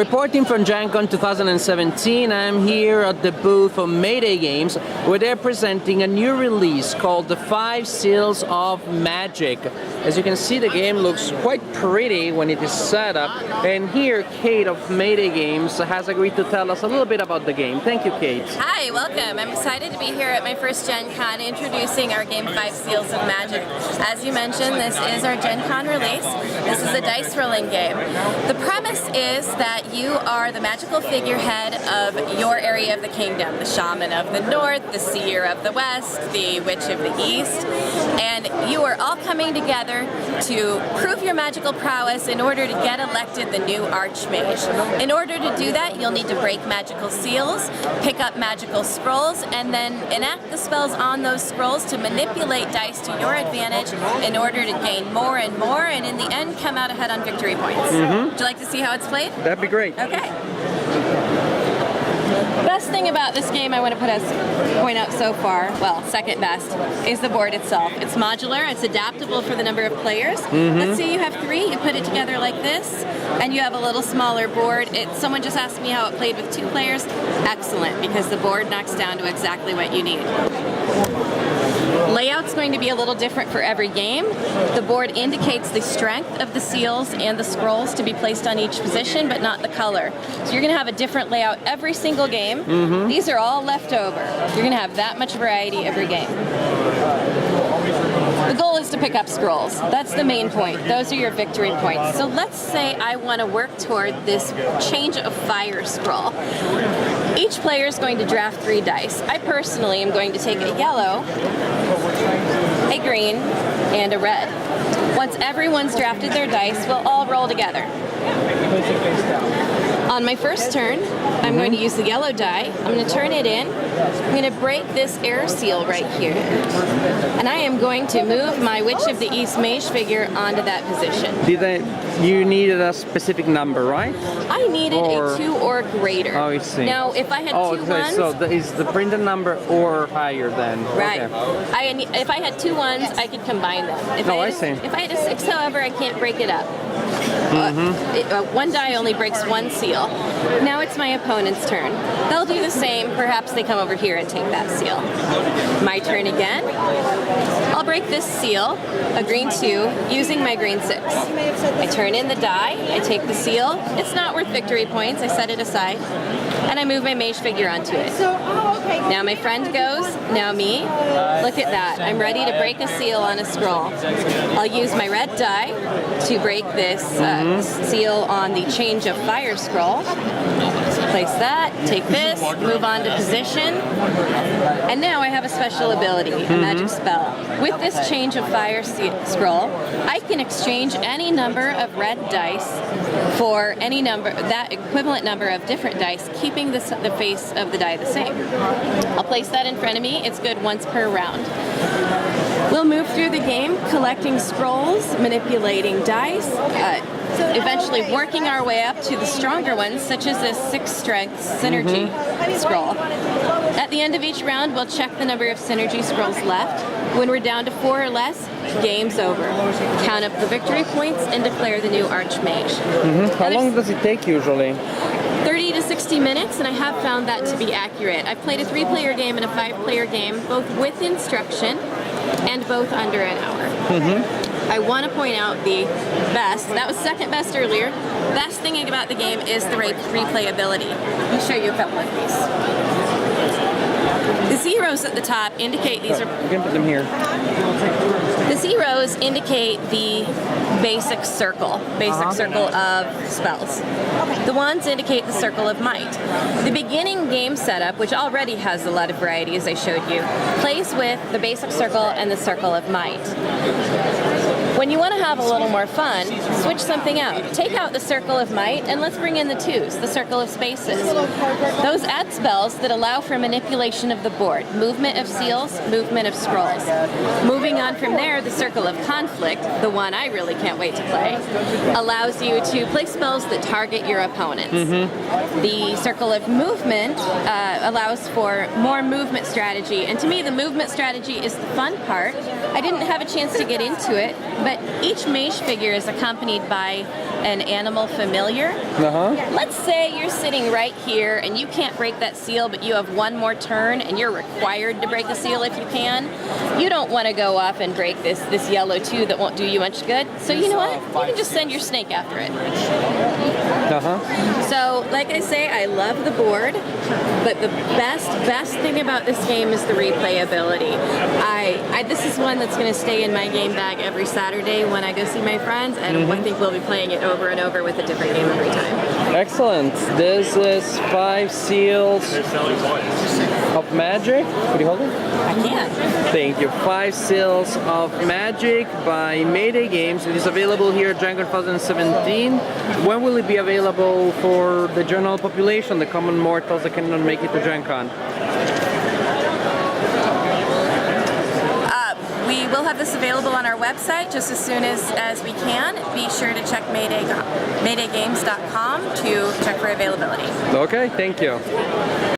Reporting from Gen Con 2017, I'm here at the booth of Mayday Games, where they're presenting a new release called The 5 Seals of Magic. As you can see, the game looks quite pretty when it is set up, and here Kate of Mayday Games has agreed to tell us a little bit about the game. Thank you, Kate. Hi, welcome. I'm excited to be here at my first Gen Con introducing our game 5 Seals of Magic. As you mentioned, this is our Gen Con release. This is a dice rolling game. The premise is that you are the magical figurehead of your area of the kingdom, the shaman of the north, the seer of the west, the witch of the east, and you are all coming together to prove your magical prowess in order to get elected the new Archmage. In order to do that, you'll need to break magical seals, pick up magical scrolls, and then enact the spells on those scrolls to manipulate dice to your advantage in order to gain more and more, and in the end come out ahead on victory points. Would you like to see how it's played? That'd be great. Okay. Best thing about this game I want to point out so far, well, second best, is the board itself. It's modular, it's adaptable for the number of players. Let's say you have 3, you put it together like this, and you have a little smaller board. Someone just asked me how it played with 2 players. Excellent, because the board knocks down to exactly what you need. Layout's going to be a little different for every game. The board indicates the strength of the seals and the scrolls to be placed on each position, but not the color. So you're going to have a different layout every single game. These are all left over. You're going to have that much variety every game. The goal is to pick up scrolls. That's the main point. Those are your victory points. So let's say I want to work toward this change of fire scroll. Each player is going to draft 3 dice. I personally am going to take a yellow, a green, and a red. Once everyone's drafted their dice, we'll all roll together. On my first turn, I'm going to use the yellow die. I'm going to turn it in. I'm going to break this air seal right here. And I am going to move my Witch of the East mage figure onto that position. You needed a specific number, right? I needed a 2 or greater. Oh, I see. Now, if I had 2 ones... So is the printed number or higher then? Right. Okay. If I had 2 ones, I could combine them. I see. If I had a 6, however, I can't break it up. 1 die only breaks 1 seal. Now it's my opponent's turn. They'll do the same. Perhaps they come over here and take that seal. My turn again. I'll break this seal, a green 2, using my green 6. I turn in the die. I take the seal. It's not worth victory points. I set it aside. And I move my mage figure onto it. Now my friend goes. Now me. Look at that. I'm ready to break a seal on a scroll. I'll use my red die to break this seal on the change of fire scroll. Place that, take this, move on to position, and now I have a special ability, a magic spell. With this change of fire scroll, I can exchange any number of red dice for any number, that equivalent number of different dice, keeping the face of the die the same. I'll place that in front of me. It's good once per round. We'll move through the game, collecting scrolls, manipulating dice, eventually working our way up to the stronger ones, such as this 6 strength synergy scroll. At the end of each round, we'll check the number of synergy scrolls left. When we're down to 4 or less, game's over. Count up the victory points and declare the new Archmage. How long does it take usually? 30 to 60 minutes, and I have found that to be accurate. I've played a 3-player game and a 5-player game, both with instruction and both under an hour. I want to point out the best, that was second best earlier, best thing about the game is the replayability. Let me show you a couple of these. The zeros at the top indicate these are... You can put them here. The zeros indicate the basic circle of spells. The ones indicate the circle of might. The beginning game setup, which already has a lot of variety as I showed you, plays with the basic circle and the circle of might. When you want to have a little more fun, switch something out. Take out the circle of might and let's bring in the 2s, the circle of spaces. Those add spells that allow for manipulation of the board, movement of seals, movement of scrolls. Moving on from there, the circle of conflict, the one I really can't wait to play, allows you to play spells that target your opponents. The circle of movement allows for more movement strategy, and to me the movement strategy is the fun part. I didn't have a chance to get into it, but each mage figure is accompanied accompanied by an animal familiar. Let's say you're sitting right here and you can't break that seal, but you have one more turn and you're required to break the seal if you can. You don't want to go off and break this yellow too that won't do you much good. So you know what? You can just send your snake after it. So, like I say, I love the board, but the best thing about this game is the replayability. This is one that's going to stay in my game bag every Saturday when I go see my friends, and I think we'll be playing it over and over with a different game every time. Excellent. This is 5 Seals of Magic. Could you hold it? I can. Thank you. 5 Seals of Magic by Mayday Games. It is available here at Gen Con 2017. When will it be available for the general population, the common mortals that cannot make it to Gen Con? We will have this available on our website just as soon as we can. Be sure to check maydaygames.com to check for availability. Okay, thank you.